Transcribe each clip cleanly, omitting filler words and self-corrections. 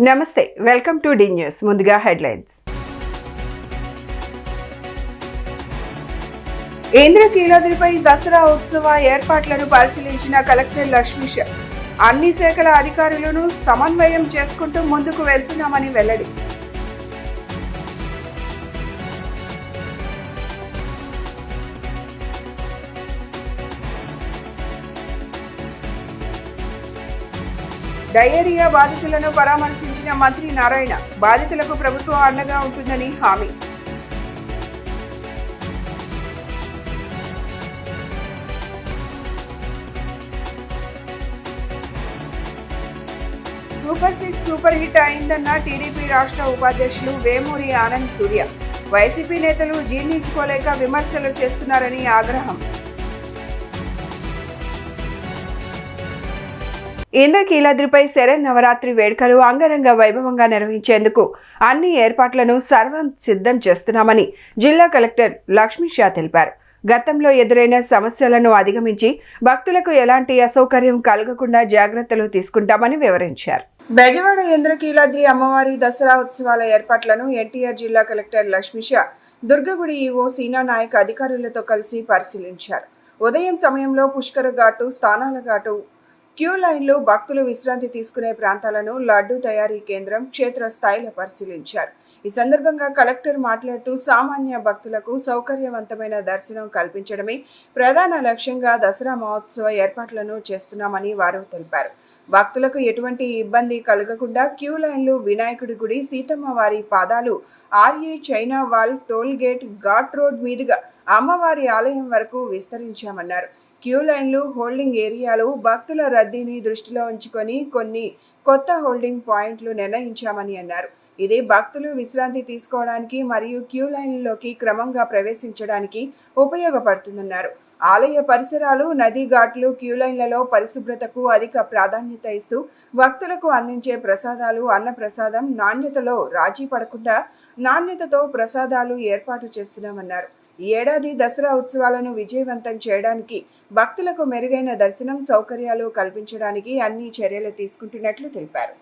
నమస్తే, welcome to D news. ముందుగా headlines. ఇంద్రకీలాద్రిపై దసరా ఉత్సవ ఏర్పాట్లను పరిశీలించిన కలెక్టర్ లక్ష్మీష. అన్ని శాఖల అధికారులను సమన్వయం చేసుకుంటూ ముందుకు వెళ్తున్నామని వెల్లడి. డయేరియా బాధితులను పరామర్శించిన మంత్రి నారాయణ. బాధితులకు ప్రభుత్వం అండగా ఉంటుందని హామీ. సూపర్ 6 సూపర్ హిట్ అయిందన్న టీడీపీ రాష్ట్ర ఉపాధ్యక్షులు వేమూరి ఆనంద్ సూర్య. వైసీపీ నేతలు జీర్ణించుకోలేక విమర్శలు చేస్తున్నారని ఆగ్రహం. ఇంద్రకీలాద్రిపై శరన్నవరాత్రి వేడుకలు అంగరంగ వైభవంగా నిర్వహించేందుకు అన్ని ఏర్పాట్లను సర్వం సిద్ధం చేస్తున్నామని జిల్లా కలెక్టర్ లక్ష్మీషా తెలిపారు. గతంలో ఎదురైన సమస్యలను అధిగమించి భక్తులకు ఎలాంటి అసౌకర్యం కలగకుండా జాగ్రత్తలు తీసుకుంటామని వివరించారు. బెజవాడ ఇంద్రకీలాద్రి అమ్మవారి దసరా ఉత్సవాల ఏర్పాట్లను ఎన్టీఆర్ జిల్లా కలెక్టర్ లక్ష్మీషా దుర్గగుడి ఈవో సీనా నాయక్ అధికారులతో కలిసి పరిశీలించారు. ఉదయం సమయంలో పుష్కర ఘాటు, స్థానాల ఘాటు, క్యూ లైన్లు, భక్తులు విశ్రాంతి తీసుకునే ప్రాంతాలను లడ్డూ తయారీ కేంద్రం క్షేత్రస్థాయిలో పరిశీలించారు. ఈ సందర్భంగా కలెక్టర్ మాట్లాడుతూ సామాన్య భక్తులకు సౌకర్యవంతమైన దర్శనం కల్పించడమే ప్రధాన లక్ష్యంగా దసరా మహోత్సవ ఏర్పాట్లను చేస్తున్నామని వారు తెలిపారు. భక్తులకు ఎటువంటి ఇబ్బంది కలగకుండా క్యూ లైన్లు, వినాయకుడి గుడి, సీతమ్మ వారి పాదాలు, RA China wall, toll gate, ghat road మీదుగా అమ్మవారి ఆలయం వరకు విస్తరించామన్నారు. క్యూ లైన్లు, హోల్డింగ్ ఏరియాలు, భక్తుల రద్దీని దృష్టిలో ఉంచుకొని కొన్ని కొత్త హోల్డింగ్ పాయింట్లు నిర్ణయించామని అన్నారు. ఇది భక్తులు విశ్రాంతి తీసుకోవడానికి మరియు క్యూ లైన్లోకి క్రమంగా ప్రవేశించడానికి ఉపయోగపడుతుందన్నారు. ఆలయ పరిసరాలు, నదీ ఘాట్లు, క్యూ లైన్లలో పరిశుభ్రతకు అధిక ప్రాధాన్యత ఇస్తూ భక్తులకు అందించే ప్రసాదాలు, అన్న ప్రసాదం నాణ్యతలో రాజీ పడకుండా నాణ్యతతో ప్రసాదాలు ఏర్పాటు చేస్తున్నామన్నారు. ఈ ఏడాది దసరా ఉత్సవాలను విజయవంతం చేయడానికి, భక్తులకు మెరుగైన దర్శనం సౌకర్యాలు కల్పించడానికి అన్ని చర్యలు తీసుకుంటున్నట్లు తెలిపారు.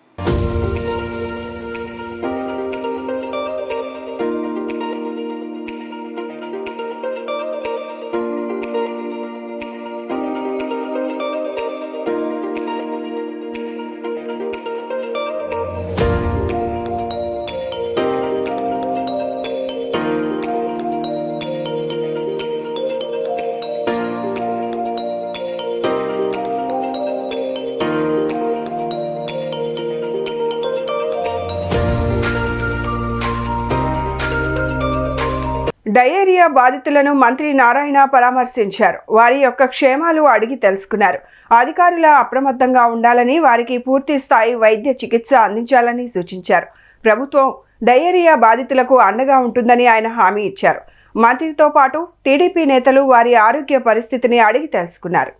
డయేరియా బాధితులను మంత్రి నారాయణ పరామర్శించారు. వారి యొక్క క్షేమాలు అడిగి తెలుసుకున్నారు. అధికారుల అప్రమత్తంగా ఉండాలని, వారికి పూర్తి స్థాయి వైద్య చికిత్స అందించాలని సూచించారు. ప్రభుత్వం డయేరియా బాధితులకు అండగా ఉంటుందని ఆయన హామీ ఇచ్చారు. మంత్రితో పాటు టీడీపీ నేతలు వారి ఆరోగ్య పరిస్థితిని అడిగి తెలుసుకున్నారు.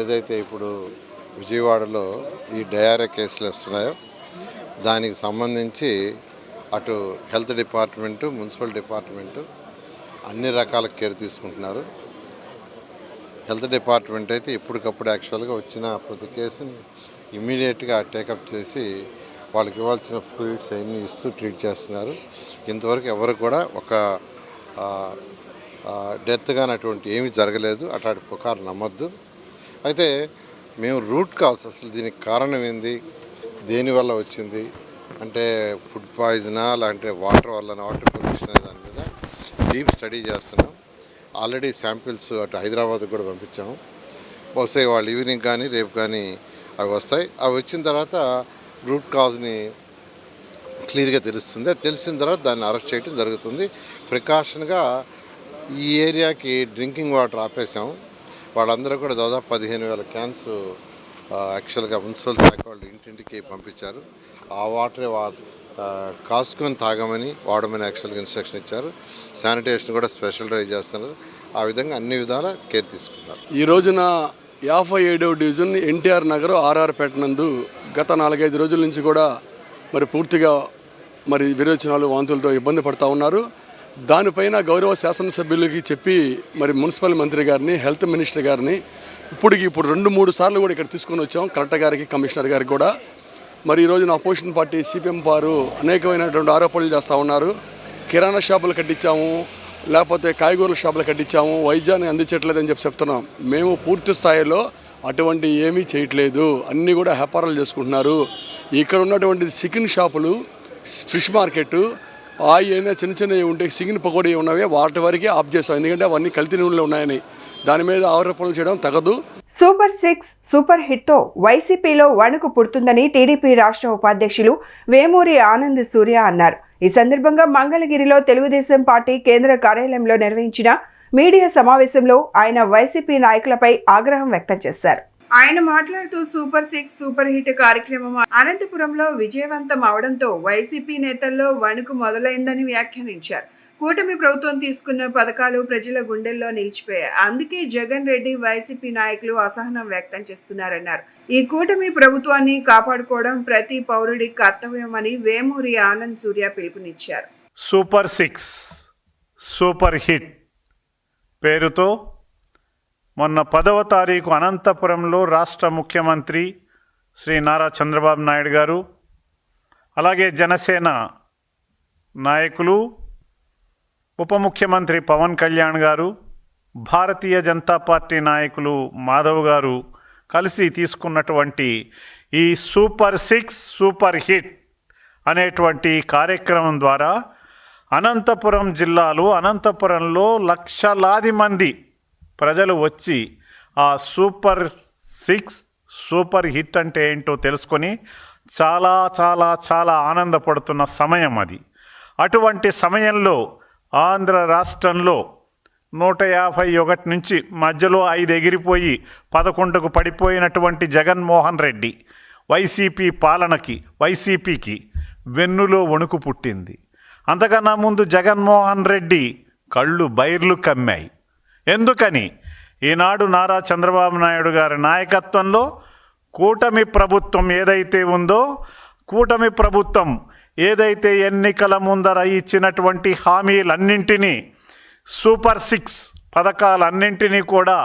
ఏదైతే ఇప్పుడు విజయవాడలో ఈ డయేరియా కేసులు వస్తున్నాయో దానికి సంబంధించి అటు హెల్త్ డిపార్ట్మెంటు, మున్సిపల్ డిపార్ట్మెంటు అన్ని రకాల కేర్ తీసుకుంటున్నారు. హెల్త్ డిపార్ట్మెంట్ అయితే ఎప్పటికప్పుడు యాక్చువల్గా వచ్చిన ప్రతి కేసుని ఇమ్మీడియట్గా టేకప్ చేసి వాళ్ళకి ఇవ్వాల్సిన ఫ్లూయిడ్స్ అవన్నీ ఇస్తూ ట్రీట్ చేస్తున్నారు. ఇంతవరకు ఎవరు కూడా ఒక డెత్ కానీ అటువంటి ఏమీ జరగలేదు. అట్లాంటి పుకారు నమ్మొద్దు. అయితే మేము రూట్ కాజ్ అసలు దీనికి కారణం ఏంది, దేనివల్ల వచ్చింది అంటే ఫుడ్ పాయిజనా లేదంటే వాటర్ పొల్యూషన్ అనే దాని మీద డీప్ స్టడీ చేస్తున్నాం. ఆల్రెడీ శాంపిల్స్ అటు హైదరాబాద్కి కూడా పంపించాము. బహుశా వాళ్ళు ఈవినింగ్ కానీ రేపు కానీ అవి వస్తాయి. అవి వచ్చిన తర్వాత రూట్ కాజ్ని క్లియర్గా తెలుస్తుంది. అది తెలిసిన తర్వాత దాన్ని అరెస్ట్ చేయడం జరుగుతుంది. ప్రికాషన్గా ఈ ఏరియాకి డ్రింకింగ్ వాటర్ ఆపేసాము. వాళ్ళందరూ కూడా దాదాపు 15,000 క్యాన్స్ యాక్చువల్గా మున్సిపల్ శాఖ వాళ్ళు ఇంటింటికి పంపించారు. ఆ వాటరే కాసుకొని తాగమని వాడమని యాక్చువల్గా ఇన్స్ట్రక్షన్ ఇచ్చారు. శానిటేషన్ కూడా స్పెషల్ డ్రైవ్ చేస్తున్నారు. ఆ విధంగా అన్ని విధాల కేర్ తీసుకున్నారు. ఈ రోజున 57వ డివిజన్ ఎన్టీఆర్ నగర్ ఆర్ఆర్పేట నందు గత 4-5 రోజుల నుంచి కూడా మరి పూర్తిగా విరోచనాలు వాంతులతో ఇబ్బంది పడుతూ ఉన్నారు. దానిపైన గౌరవ శాసనసభ్యులకి చెప్పి మరి మున్సిపల్ మంత్రి గారిని, హెల్త్ మినిస్టర్ గారిని ఇప్పుడు 2-3 సార్లు కూడా ఇక్కడ తీసుకొని వచ్చాం. కలెక్టర్ గారికి, కమిషనర్ గారికి కూడా. మరి ఈ రోజున అపోజిషన్ పార్టీ సిపిఎం వారు అనేకమైనటువంటి ఆరోపణలు చేస్తూ ఉన్నారు. కిరాణా షాపులు కట్టించాము, లేకపోతే కాయగూరల షాపులు కట్టించాము, వైద్యాన్ని అందించట్లేదని చెప్తున్నాం. మేము పూర్తి స్థాయిలో అటువంటి ఏమీ చేయట్లేదు. అన్నీ కూడా వ్యాపారాలు చేసుకుంటున్నారు. ఇక్కడ ఉన్నటువంటి చికెన్ షాపులు, ఫిష్ మార్కెట్, అయినా చిన్నవి ఉంటే చికెన్ పకోడీ ఉన్నవే వాటి వరకే ఆఫ్ చేస్తాం. ఎందుకంటే అవన్నీ కల్తీ నూనెలు ఉన్నాయని. దాని మీద ఆరోపణలు చేయడం తగదు. సూపర్ 6 సూపర్ హిట్తో వైసీపీలో వణుకు పుడుతుందని టీడీపీ రాష్ట్ర ఉపాధ్యక్షులు వేమూరి ఆనంద్ సూర్య అన్నారు. ఈ సందర్భంగా మంగళగిరిలో తెలుగుదేశం పార్టీ కేంద్ర కార్యాలయంలో నిర్వహించిన మీడియా సమావేశంలో ఆయన వైసీపీ నాయకులపై ఆగ్రహం వ్యక్తం చేశారు. ఆయన మాట్లాడుతూ సూపర్ 6 సూపర్ హిట్ కార్యక్రమం అనంతపురంలో విజయవంతం అవడంతో వైసీపీ నేతల్లో వణుకు మొదలైందని వ్యాఖ్యానించారు. కూటమి ప్రభుత్వం తీసుకున్న పథకాలు ప్రజల గుండెల్లో నిలిచిపోయాయి. అందుకే జగన్ రెడ్డి, వైసీపీ నాయకులు అసహనం వ్యక్తం చేస్తున్నారన్నారు. ఈ కూటమి ప్రభుత్వాన్ని కాపాడుకోవడం ప్రతి పౌరుడి కర్తవ్యమని వేమూరి ఆనంద్ సూర్య పిలుపునిచ్చారు. సూపర్ 6 సూపర్ హిట్ పేరుతో మొన్న 10వ తారీఖు అనంతపురంలో రాష్ట్ర ముఖ్యమంత్రి శ్రీ నారా చంద్రబాబు నాయుడు గారు, అలాగే జనసేన నాయకులు, ఉప ముఖ్యమంత్రి పవన్ కళ్యాణ్ గారు, భారతీయ జనతా పార్టీ నాయకులు మాధవ్ గారు కలిసి తీసుకున్నటువంటి ఈ సూపర్ 6 సూపర్ హిట్ అనేటువంటి కార్యక్రమం ద్వారా అనంతపురం అనంతపురంలో లక్షలాది మంది ప్రజలు వచ్చి ఆ సూపర్ 6 సూపర్ హిట్ అంటే ఏంటో తెలుసుకొని చాలా చాలా చాలా ఆనందపడుతున్న సమయం అది. అటువంటి సమయంలో ఆంధ్ర రాష్ట్రంలో 151 నుంచి మధ్యలో 5 ఎగిరిపోయి 11కు పడిపోయినటువంటి జగన్మోహన్ రెడ్డి వైసీపీ పాలనకి, వైసీపీకి వెన్నులో వణుకు పుట్టింది. అంతకన్నా ముందు జగన్మోహన్ రెడ్డి కళ్ళు బైర్లు కమ్మాయి. ఎందుకని? ఈనాడు నారా చంద్రబాబు నాయుడు గారి నాయకత్వంలో కూటమి ప్రభుత్వం ఏదైతే ఉందో, కూటమి ప్రభుత్వం ఏదైతే ఎన్నికల ముందర ఇచ్చినటువంటి హామీలన్నింటినీ, సూపర్ 6 పథకాలన్నింటినీ కూడా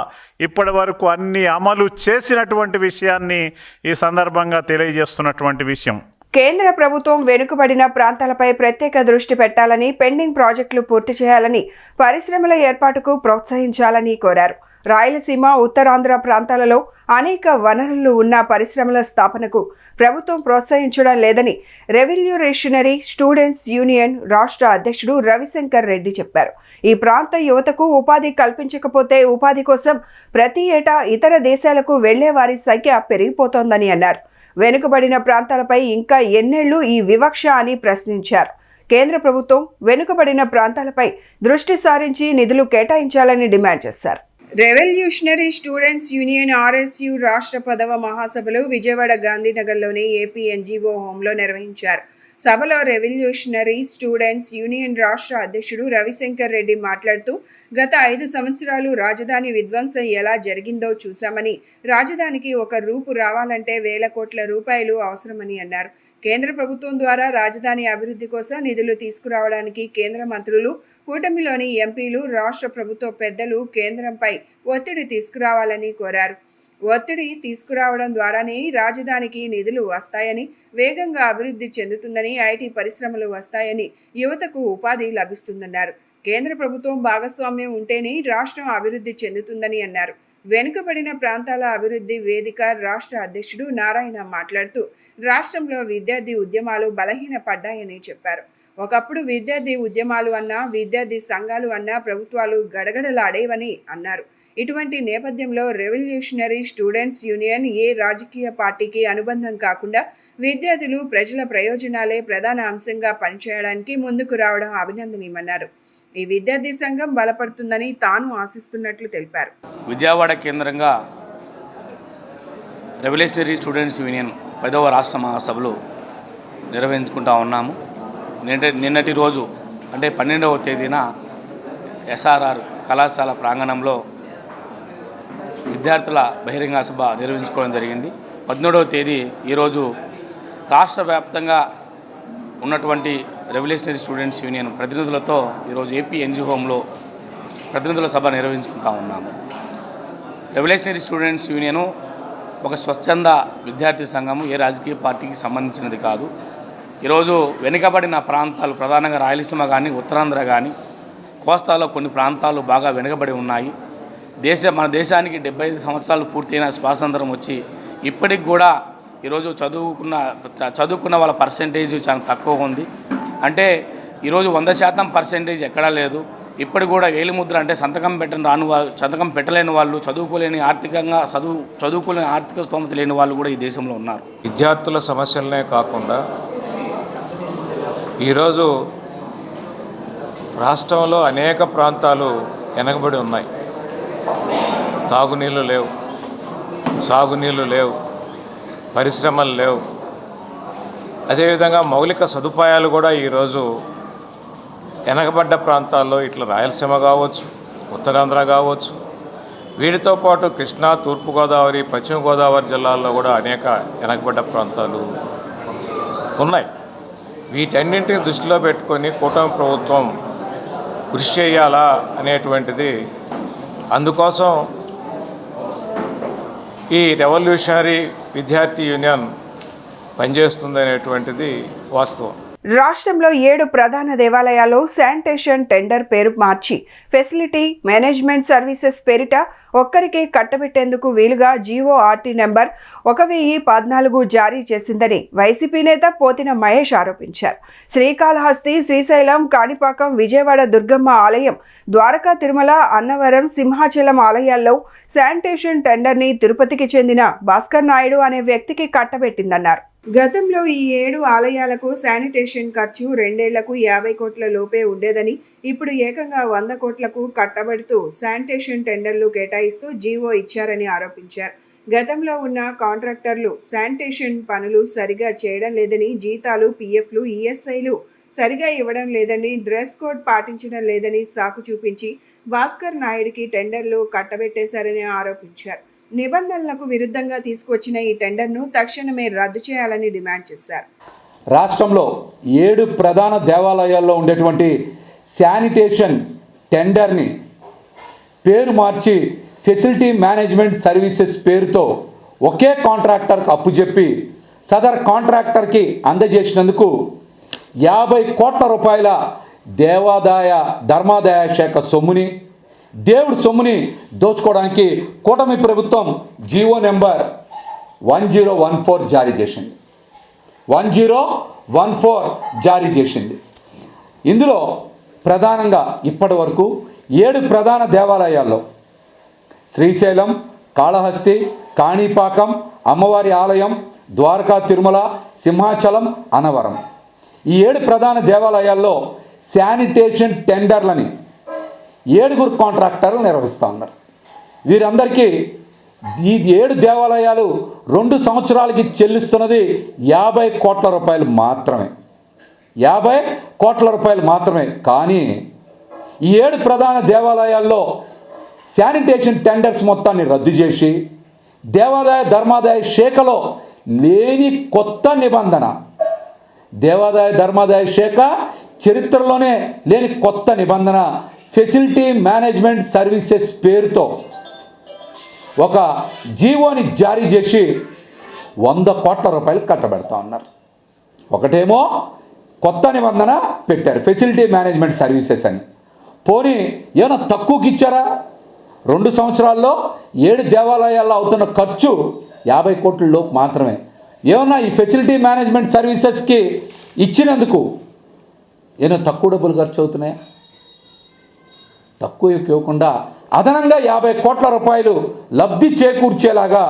ఇప్పటి వరకు అన్ని అమలు చేసినటువంటి విషయాన్ని ఈ సందర్భంగా తెలియజేస్తున్నటువంటి విషయం. కేంద్ర ప్రభుత్వం వెనుకబడిన ప్రాంతాలపై ప్రత్యేక దృష్టి పెట్టాలని, పెండింగ్ ప్రాజెక్టులు పూర్తి చేయాలని, పరిశ్రమల ఏర్పాటుకు ప్రోత్సహించాలని కోరారు. రాయలసీమ, ఉత్తరాంధ్ర ప్రాంతాలలో అనేక వనరులు ఉన్న పరిశ్రమల స్థాపనకు ప్రభుత్వం ప్రోత్సహించడం లేదని రెవల్యూషనరీ స్టూడెంట్స్ యూనియన్ రాష్ట్ర అధ్యక్షుడు రవిశంకర్ రెడ్డి చెప్పారు. ఈ ప్రాంత యువతకు ఉపాధి కల్పించకపోతే ఉపాధి కోసం ప్రతి ఏటా ఇతర దేశాలకు వెళ్లే వారి సంఖ్య పెరిగిపోతోందని అన్నారు. వెనుకబడిన ప్రాంతాలపై ఇంకా ఎన్నేళ్లు ఈ వివక్ష అని ప్రశ్నించారు. కేంద్ర ప్రభుత్వం వెనుకబడిన ప్రాంతాలపై దృష్టి సారించి నిధులు కేటాయించాలని డిమాండ్ చేశారు. రెవల్యూషనరీ స్టూడెంట్స్ యూనియన్ RSU రాష్ట్ర 10వ మహాసభలు విజయవాడ గాంధీనగర్లోని ఏపీ NGO హోంలో నిర్వహించారు. సభలో రెవల్యూషనరీ స్టూడెంట్స్ యూనియన్ రాష్ట్ర అధ్యక్షుడు రవిశంకర్ రెడ్డి మాట్లాడుతూ, గత 5 సంవత్సరాలు రాజధాని విధ్వంసం ఎలా జరిగిందో చూశామని, రాజధానికి ఒక రూపు రావాలంటే వేల కోట్ల రూపాయలు అవసరమని అన్నారు. కేంద్ర ప్రభుత్వం ద్వారా రాజధాని అభివృద్ధి కోసం నిధులు తీసుకురావడానికి కేంద్ర మంత్రులు, కూటమిలోని ఎంపీలు, రాష్ట్ర ప్రభుత్వ పెద్దలు కేంద్రంపై ఒత్తిడి తీసుకురావాలని కోరారు. ఒత్తిడి తీసుకురావడం ద్వారానే రాజధానికి నిధులు వస్తాయని, వేగంగా అభివృద్ధి చెందుతుందని, ఐటీ పరిశ్రమలు వస్తాయని, యువతకు ఉపాధి లభిస్తుందన్నారు. కేంద్ర ప్రభుత్వం భాగస్వామ్యం ఉంటేనే రాష్ట్రం అభివృద్ధి చెందుతుందని అన్నారు. వెనుకబడిన ప్రాంతాల అభివృద్ధి వేదిక రాష్ట్ర అధ్యక్షుడు నారాయణ మాట్లాడుతూ రాష్ట్రంలో విద్యార్థి ఉద్యమాలు బలహీనపడ్డాయని చెప్పారు. ఒకప్పుడు విద్యార్థి ఉద్యమాలు అన్నా, విద్యార్థి సంఘాలు అన్నా ప్రభుత్వాలు గడగడలాడేవని అన్నారు. ఇటువంటి నేపథ్యంలో రెవల్యూషనరీ స్టూడెంట్స్ యూనియన్ ఏ రాజకీయ పార్టీకి అనుబంధం కాకుండా విద్యార్థులు ప్రజల ప్రయోజనాలే ప్రధాన అంశంగా పనిచేయడానికి ముందుకు రావడం అభినందనీయమన్నారు. ఈ విద్యార్థి సంఘం బలపడుతుందని తాను ఆశిస్తున్నట్లు తెలిపారు. విజయవాడ కేంద్రంగా రెవల్యూషనరీ స్టూడెంట్స్ యూనియన్ 10వ రాష్ట్ర మహాసభలు నిర్వహించుకుంటా ఉన్నాము. నిన్నటి రోజు అంటే 12వ తేదీన ఎస్ఆర్ఆర్ కళాశాల ప్రాంగణంలో విద్యార్థుల బహిరంగ సభ నిర్వహించుకోవడం జరిగింది. 17వ తేదీ ఈరోజు రాష్ట్ర వ్యాప్తంగా ఉన్నటువంటి రెవల్యూషనరీ స్టూడెంట్స్ యూనియన్ ప్రతినిధులతో ఈరోజు ఏపీ ఎన్జీ హోమ్లో ప్రతినిధుల సభ నిర్వహించుకుంటా ఉన్నాము. రెవల్యూషనరీ స్టూడెంట్స్ యూనియను ఒక స్వచ్ఛంద విద్యార్థి సంఘము, ఏ రాజకీయ పార్టీకి సంబంధించినది కాదు. ఈరోజు వెనుకబడిన ప్రాంతాలు, ప్రధానంగా రాయలసీమ కానీ, ఉత్తరాంధ్ర కానీ, కోస్తాలో కొన్ని ప్రాంతాలు బాగా వెనుకబడి ఉన్నాయి. మన దేశానికి 75 సంవత్సరాలు పూర్తయిన స్వాతంత్రం వచ్చి ఇప్పటికి కూడా ఈరోజు చదువుకున్న వాళ్ళ పర్సెంటేజ్ చాలా తక్కువ ఉంది. అంటే ఈరోజు 100% పర్సెంటేజ్ ఎక్కడా లేదు. ఇప్పటికి కూడా వేలిముద్ర అంటే సంతకం పెట్టలేని వాళ్ళు, చదువుకోలేని ఆర్థిక స్తోమత లేని వాళ్ళు కూడా ఈ దేశంలో ఉన్నారు. విద్యార్థుల సమస్యలనే కాకుండా ఈరోజు రాష్ట్రంలో అనేక ప్రాంతాలు వెనకబడి ఉన్నాయి. తాగునీళ్ళు లేవు, సాగునీళ్ళు లేవు, పరిశ్రమలు లేవు. అదేవిధంగా మౌలిక సదుపాయాలు కూడా ఈరోజు వెనకబడ్డ ప్రాంతాల్లో ఇట్లా రాయలసీమ కావచ్చు, ఉత్తరాంధ్ర కావచ్చు, వీటితో పాటు కృష్ణా, తూర్పుగోదావరి, పశ్చిమ గోదావరి జిల్లాల్లో కూడా అనేక వెనకబడ్డ ప్రాంతాలు ఉన్నాయి. వీటన్నింటినీ దృష్టిలో పెట్టుకొని కూటమి ప్రభుత్వం కృషి చేయాలా అనేటువంటిది, అందుకోసం ఈ రెవల్యూషనరీ విద్యార్థి యూనియన్ పనిచేస్తుందనేటువంటిది వాస్తవం. రాష్ట్రంలో 7 ప్రధాన దేవాలయాల్లో శానిటేషన్ టెండర్ పేరు మార్చి ఫెసిలిటీ మేనేజ్మెంట్ సర్వీసెస్ పేరిట ఒక్కరికే కట్టబెట్టేందుకు వీలుగా జీఓఆర్టీ నెంబర్ 1014 జారీ చేసిందని వైసీపీ నేత పోతిన మహేష్ ఆరోపించారు. శ్రీకాళహస్తి, శ్రీశైలం, కాణిపాకం, విజయవాడ దుర్గమ్మ ఆలయం, ద్వారకా, తిరుమల, అన్నవరం, సింహాచలం ఆలయాల్లో శానిటేషన్ టెండర్ని తిరుపతికి చెందిన భాస్కర్ నాయుడు అనే వ్యక్తికి కట్టబెట్టిందన్నారు. గతంలో ఈ 7 ఆలయాలకు శానిటేషన్ ఖర్చు 2 ఏళ్లకు 50 కోట్ల లోపే ఉండేదని, ఇప్పుడు ఏకంగా 100 కోట్లకు కట్టబెడుతూ శానిటేషన్ టెండర్లు కేటాయిస్తూ జీవో ఇచ్చారని ఆరోపించారు. గతంలో ఉన్న కాంట్రాక్టర్లు శానిటేషన్ పనులు సరిగా చేయడం లేదని, జీతాలు, పీఎఫ్లు, ఈఎస్ఐలు సరిగా ఇవ్వడం లేదని, డ్రెస్ కోడ్ పాటించడం లేదని సాకు చూపించి భాస్కర్ నాయుడికి టెండర్లు కట్టబెట్టేశారని ఆరోపించారు. నిబంధనలకు విరుద్ధంగా తీసుకొచ్చిన ఈ టెండర్ను తక్షణమే రద్దు చేయాలని డిమాండ్ చేశారు. రాష్ట్రంలో 7 ప్రధాన దేవాలయాల్లో ఉండేటువంటి శానిటేషన్ టెండర్ని పేరు మార్చి ఫెసిలిటీ మేనేజ్మెంట్ సర్వీసెస్ పేరుతో ఒకే కాంట్రాక్టర్కి అప్పుచెప్పి సదర్ కాంట్రాక్టర్కి అందజేసినందుకు 50 కోట్ల రూపాయల దేవాదాయ ధర్మాదాయ శాఖ సొమ్ముని, దేవుడి సొమ్ముని దోచుకోవడానికి కూటమి ప్రభుత్వం జీవో నెంబర్ 1014 జారీ చేసింది. 1014 జారీ చేసింది. ఇందులో ప్రధానంగా ఇప్పటి వరకు 7 ప్రధాన దేవాలయాల్లో శ్రీశైలం, కాళహస్తి, కాణిపాకం, అమ్మవారి ఆలయం, ద్వారకా, తిరుమల, సింహాచలం, అన్నవరం, ఈ 7 ప్రధాన దేవాలయాల్లో శానిటేషన్ టెండర్లని 7 కాంట్రాక్టర్లు నిర్వహిస్తూ ఉన్నారు. వీరందరికీ ఈ 7 దేవాలయాలు 2 సంవత్సరాలకి చెల్లిస్తున్నది 50 కోట్ల రూపాయలు మాత్రమే. 50 కోట్ల రూపాయలు మాత్రమే. కానీ ఈ 7 ప్రధాన దేవాలయాల్లో శానిటేషన్ టెండర్స్ మొత్తాన్ని రద్దు చేసి దేవాదాయ ధర్మాదాయ శాఖలో లేని కొత్త నిబంధన దేవాదాయ ధర్మాదాయ శాఖ చరిత్రలోనే లేని కొత్త నిబంధన ఫెసిలిటీ మేనేజ్మెంట్ సర్వీసెస్ పేరుతో ఒక జీవోని జారీ చేసి 100 కోట్ల రూపాయలు కట్టబెడతా ఉన్నారు. ఒకటేమో కొత్త నిబంధన పెట్టారు ఫెసిలిటీ మేనేజ్మెంట్ సర్వీసెస్ అని. పోనీ ఏమైనా తక్కువకి ఇచ్చారా? 2 సంవత్సరాల్లో 7 దేవాలయాల్లో అవుతున్న ఖర్చు 50 కోట్ల లోపు మాత్రమే. ఏమన్నా ఈ ఫెసిలిటీ మేనేజ్మెంట్ సర్వీసెస్కి ఇచ్చినందుకు ఏమైనా తక్కువ డబ్బులు ఖర్చు అవుతున్నాయా? తక్కువ ఇవ్వకుండా అదనంగా 50 కోట్ల రూపాయలు లబ్ధి చేకూర్చేలాగా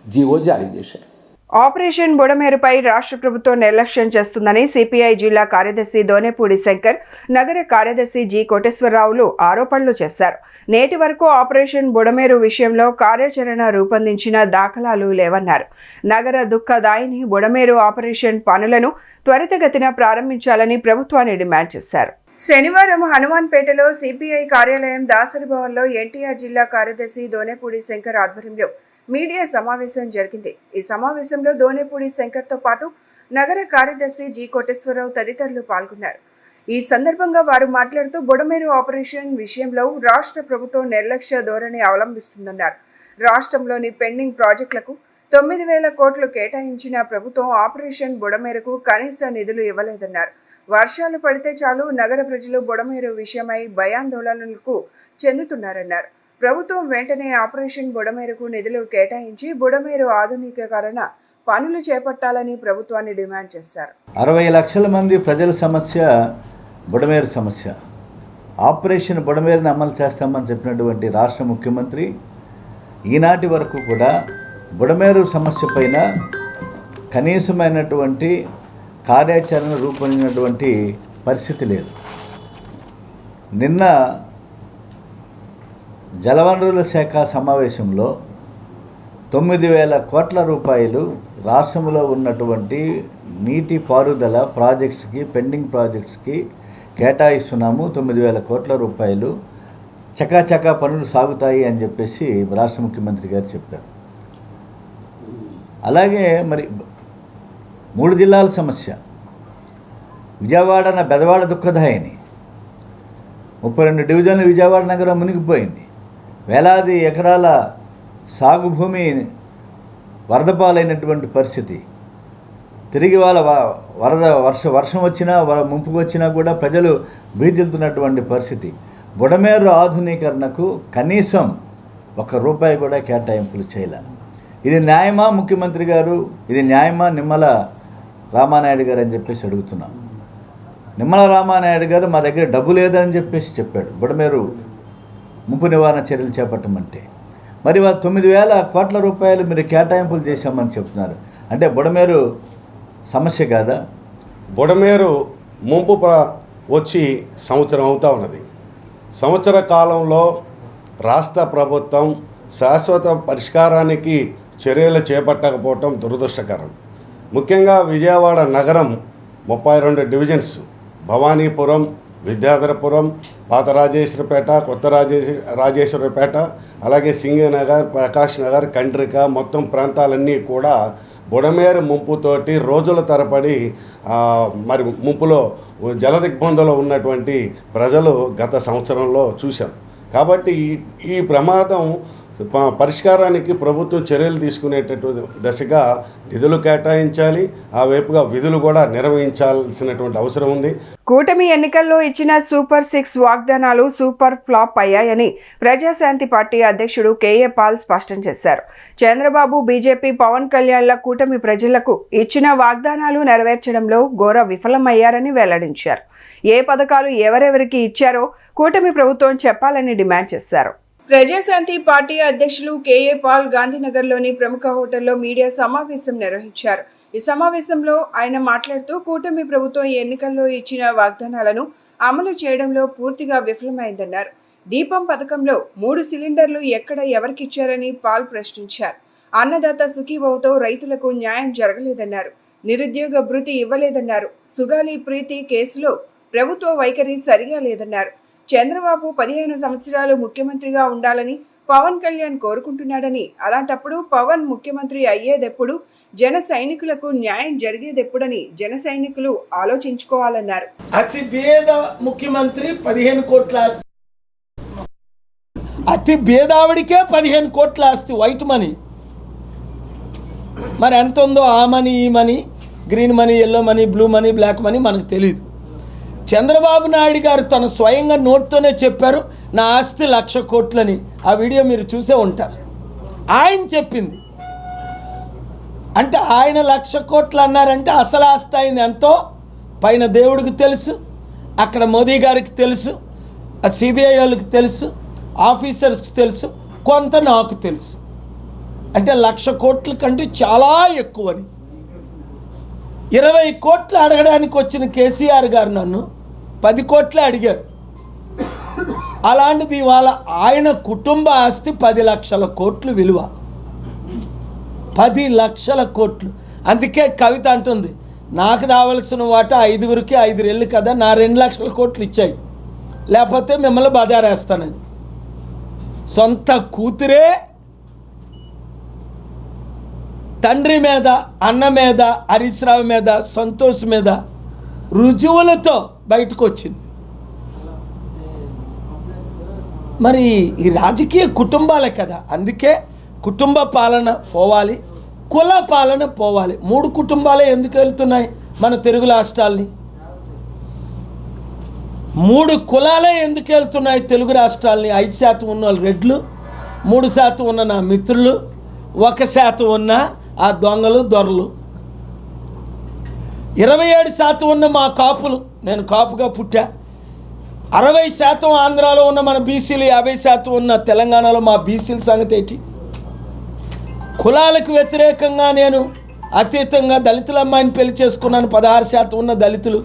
జీవో జారీ చేశారు. ఆపరేషన్ బుడమేరుపై రాష్ట్ర ప్రభుత్వం నిర్లక్ష్యం చేస్తుందని సిపిఐ జిల్లా కార్యదర్శి దోనేపూడి శంకర్, నగర కార్యదర్శి జి కోటేశ్వరరావులు ఆరోపణలు చేశారు. నేటి వరకు ఆపరేషన్ బుడమేరు విషయంలో కార్యాచరణ రూపొందించిన దాఖలాలు లేవన్నారు. నగర దుఃఖదాయిని బుడమేరు ఆపరేషన్ పనులను త్వరితగతిన ప్రారంభించాలని ప్రభుత్వాన్ని డిమాండ్ చేశారు. శనివారం హనుమాన్పేటలో సిపిఐ కార్యాలయం దాసరి భవన్లో ఎన్టీఆర్ జిల్లా కార్యదర్శి దోనేపూడి శంకర్ ఆధ్వర్యంలో మీడియా సమావేశం జరిగింది. ఈ సమావేశంలో దోనేపూడి శంకర్తో పాటు నగర కార్యదర్శి జి కోటేశ్వరరావు తదితరులు పాల్గొన్నారు. ఈ సందర్భంగా వారు మాట్లాడుతూ బుడమేరు ఆపరేషన్ విషయంలో రాష్ట్ర ప్రభుత్వం నిర్లక్ష్య ధోరణి అవలంబిస్తుందన్నారు. రాష్ట్రంలోని పెండింగ్ ప్రాజెక్టులకు 9,000 కోట్లు కేటాయించిన ప్రభుత్వం ఆపరేషన్ బుడమేరుకు కనీస నిధులు ఇవ్వలేదన్నారు. వర్షాలు పడితే చాలు నగర ప్రజలు బుడమేరు విషయమై భయాందోళనలకు చెందుతున్నారన్నారు. ప్రభుత్వం వెంటనే ఆపరేషన్ బుడమేరుకు నిధులు కేటాయించి బుడమేరు ఆధునికీకరణ పనులు చేపట్టాలని ప్రభుత్వాన్ని డిమాండ్ చేశారు. 60 లక్షల మంది ప్రజల సమస్య బుడమేరు సమస్య. ఆపరేషన్ బుడమేరుని అమలు చేస్తామని చెప్పినటువంటి రాష్ట్ర ముఖ్యమంత్రి ఈనాటి వరకు కూడా బుడమేరు సమస్య పైన కనీసమైనటువంటి కార్యాచరణ రూపొందినటువంటి పరిస్థితి లేదు. నిన్న జలవనరుల శాఖ సమావేశంలో 9,000 కోట్ల రూపాయలు రాష్ట్రంలో ఉన్నటువంటి నీటి పారుదల ప్రాజెక్ట్స్కి, పెండింగ్ ప్రాజెక్ట్స్కి కేటాయిస్తున్నాము. 9,000 కోట్ల రూపాయలు చకాచకా పనులు సాగుతాయి అని చెప్పేసి రాష్ట్ర ముఖ్యమంత్రి గారు చెప్పారు. అలాగే మరి 3 జిల్లాల సమస్య, విజయవాడ బెదవాడ దుఃఖదాయిని, 32 డివిజన్లు విజయవాడ నగరం మునిగిపోయింది. వేలాది ఎకరాల సాగు భూమి వరద పాలైనటువంటి పరిస్థితి. తిరిగి వాళ్ళ వర్షం వచ్చినా ముంపుకు వచ్చినా కూడా ప్రజలు భీతిల్తున్నటువంటి పరిస్థితి. బుడమేరు ఆధునీకరణకు కనీసం 1 రూపాయి కూడా కేటాయింపులు చేయలే. ఇది న్యాయమా ముఖ్యమంత్రి గారు? ఇది న్యాయమా నిమ్మల రామానాయుడు గారు అని చెప్పేసి అడుగుతున్నాం. నిమ్మల రామానాయుడు గారు మా దగ్గర డబ్బు లేదని చెప్పేసి చెప్పాడు బుడమేరు ముంపు నివారణ చర్యలు చేపట్టమంటే. మరి వాళ్ళు 9,000 కోట్ల రూపాయలు మీరు కేటాయింపులు చేశామని చెప్తున్నారు. అంటే బుడమేరు సమస్య కాదా? బుడమేరు ముంపు వచ్చి సంవత్సరం అవుతా ఉన్నది. సంవత్సర కాలంలో రాష్ట్ర ప్రభుత్వం శాశ్వత పరిష్కారానికి చర్యలు చేపట్టకపోవటం దురదృష్టకరం. ముఖ్యంగా విజయవాడ నగరం 32 డివిజన్స్, భవానీపురం, విద్యాధరపురం, పాత రాజేశ్వరపేట, కొత్త రాజేశ్వరపేట, అలాగే సింగనగర్, ప్రకాష్ నగర్, కండ్రిక మొత్తం ప్రాంతాలన్నీ కూడా బుడమేరు ముంపుతోటి రోజుల తరబడి మరి ముంపులో జలదిగ్బంధంలో ఉన్నటువంటి ప్రజలు గత సంవత్సరంలో చూశాం. కాబట్టి ఈ ప్రమాదం పరిష్కారానికి ప్రభుత్వం చర్యలు తీసుకునేటటువంటి దశగా నిధులు కేటాయించాలి. ఆ వైపుగా విధులు కూడా నిర్వహించాల్సినటువంటి అవసరం ఉంది. కూటమి ఎన్నికల్లో ఇచ్చిన సూపర్ 6 వాగ్దానాలు సూపర్ ఫ్లాప్ అయ్యాయని ప్రజాశాంతి పార్టీ అధ్యక్షుడు కేఏ పాల్ స్పష్టం చేశారు. చంద్రబాబు, బీజేపీ, పవన్ కళ్యాణ్ల కూటమి ప్రజలకు ఇచ్చిన వాగ్దానాలు నెరవేర్చడంలో ఘోర విఫలమయ్యారని వెల్లడించారు. ఏ పథకాలు ఎవరెవరికి ఇచ్చారో కూటమి ప్రభుత్వం చెప్పాలని డిమాండ్ చేశారు. ప్రజాశాంతి పార్టీ అధ్యక్షులు కేఏ పాల్ గాంధీనగర్లోని ప్రముఖ హోటల్లో మీడియా సమావేశం నిర్వహించారు. ఈ సమావేశంలో ఆయన మాట్లాడుతూ కూటమి ప్రభుత్వం ఎన్నికల్లో ఇచ్చిన వాగ్దానాలను అమలు చేయడంలో పూర్తిగా విఫలమైందన్నారు. దీపం పథకంలో 3 సిలిండర్లు ఎక్కడ ఎవరికిచ్చారని పాల్ ప్రశ్నించారు. అన్నదాత సుఖీభవతో రైతులకు న్యాయం జరగలేదన్నారు. నిరుద్యోగ భృతి ఇవ్వలేదన్నారు. సుగాలి ప్రీతి కేసులో ప్రభుత్వ వైఖరి సరిగా లేదన్నారు. చంద్రబాబు 15 సంవత్సరాలు ముఖ్యమంత్రిగా ఉండాలని, పవన్ కళ్యాణ్ కోరుకుంటున్నాడని, అలాంటప్పుడు పవన్ ముఖ్యమంత్రి అయ్యేదెప్పుడు, జన సైనికులకు న్యాయం జరిగేదెప్పుడని జన సైనికులు ఆలోచించుకోవాలన్నారు. అతి పేద ముఖ్యమంత్రి 15 కోట్ల ఆస్తి, అతి పేదావిడికే 15 కోట్ల ఆస్తి, వైట్ మనీ. మరి ఎంత ఉందో ఆ మనీ, ఈ money, green money, yellow money, blue money, black money మనకు తెలియదు. చంద్రబాబు నాయుడు గారు తన స్వయంగా నోట్తోనే చెప్పారు, నా ఆస్తి 1,00,000 కోట్లని. ఆ వీడియో మీరు చూసే ఉంటారు. ఆయన చెప్పింది అంటే ఆయన 1,00,000 కోట్లు అన్నారంటే అసలు ఆస్తి అయింది ఎంతో పైన దేవుడికి తెలుసు, అక్కడ మోదీ గారికి తెలుసు, ఆ సిబిఐ వాళ్ళకి తెలుసు, ఆఫీసర్స్కి తెలుసు, కొంత నాకు తెలుసు. అంటే 1,00,000 కోట్ల కంటే చాలా ఎక్కువని. 20 కోట్లు అడగడానికి వచ్చిన కేసీఆర్ గారు నన్ను 10 కోట్లే అడిగారు. అలాంటిది ఇవాళ ఆయన కుటుంబ ఆస్తి 10 లక్షల కోట్లు విలువ. 10 లక్షల కోట్లు. అందుకే కవిత అంటుంది, నాకు రావాల్సిన వాటా 5గురికి 5 రెళ్ళు కదా, నా 2 లక్షల కోట్లు ఇచ్చాయి, లేకపోతే మిమ్మల్ని బజారేస్తానని. సొంత కూతురే తండ్రి మీద, అన్న మీద, హరీష్ రావు మీద, సంతోష్ మీద రుజువులతో బయటకు వచ్చింది. మరి ఈ రాజకీయ కుటుంబాలే కదా. అందుకే కుటుంబ పాలన పోవాలి, కుల పాలన పోవాలి. 3 కుటుంబాలే ఎందుకు వెళ్తున్నాయి మన తెలుగు రాష్ట్రాల్ని? 3 కులాలే ఎందుకు వెళ్తున్నాయి తెలుగు రాష్ట్రాల్ని? 5% ఉన్న రెడ్లు, 3% ఉన్న నా మిత్రులు, 1% ఉన్న ఆ దొంగలు దొరలు, 27% ఉన్న మా కాపులు, నేను కాపుగా పుట్టా, 60% ఆంధ్రాలో ఉన్న మన బీసీలు, 50% ఉన్న తెలంగాణలో మా బీసీల సంగతి ఏంటి? కులాలకు వ్యతిరేకంగా నేను అతీతంగా దళితుల అమ్మాయిని పెళ్లి చేసుకున్నాను, 16% ఉన్న దళితులు.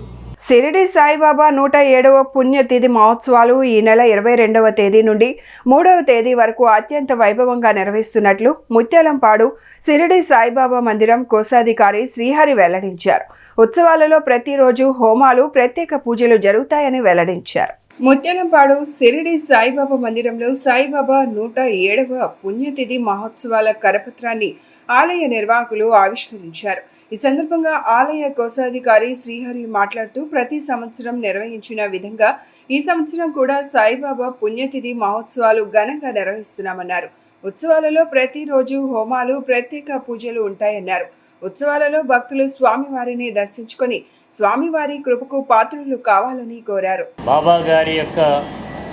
షిరిడి సాయిబాబా 107వ పుణ్యతిథి మహోత్సవాలు ఈ నెల 22వ తేదీ నుండి 3వ తేదీ వరకు అత్యంత వైభవంగా నిర్వహిస్తున్నట్లు ముత్యాలంపాడు షిరిడి సాయిబాబా మందిరం కోశాధికారి శ్రీహరి వెల్లడించారు. ఉత్సవాలలో ప్రతిరోజు హోమాలు, ప్రత్యేక పూజలు జరుగుతాయని వెల్లడించారు. ముత్యాలంపాడు షిరిడి సాయిబాబా మందిరంలో సాయిబాబా 107వ పుణ్యతిథి మహోత్సవాల కరపత్రాన్ని ఆలయ నిర్వాహకులు ఆవిష్కరించారు. ఈ సందర్భంగా ఆలయ కోశాధికారి శ్రీహరి మాట్లాడుతూ, ప్రతి సంవత్సరం నిర్వహించిన విధంగా ఈ సంవత్సరం కూడా సాయిబాబా పుణ్యతిథి మహోత్సవాలు ఘనంగా నిర్వహిస్తున్నామన్నారు. ఉత్సవాలలో ప్రతిరోజు హోమాలు, ప్రత్యేక పూజలు ఉంటాయన్నారు. ఉత్సవాలలో భక్తులు స్వామివారిని దర్శించుకొని స్వామివారి కృపకు పాత్రులు కావాలని కోరారు. బాబా గారి యొక్క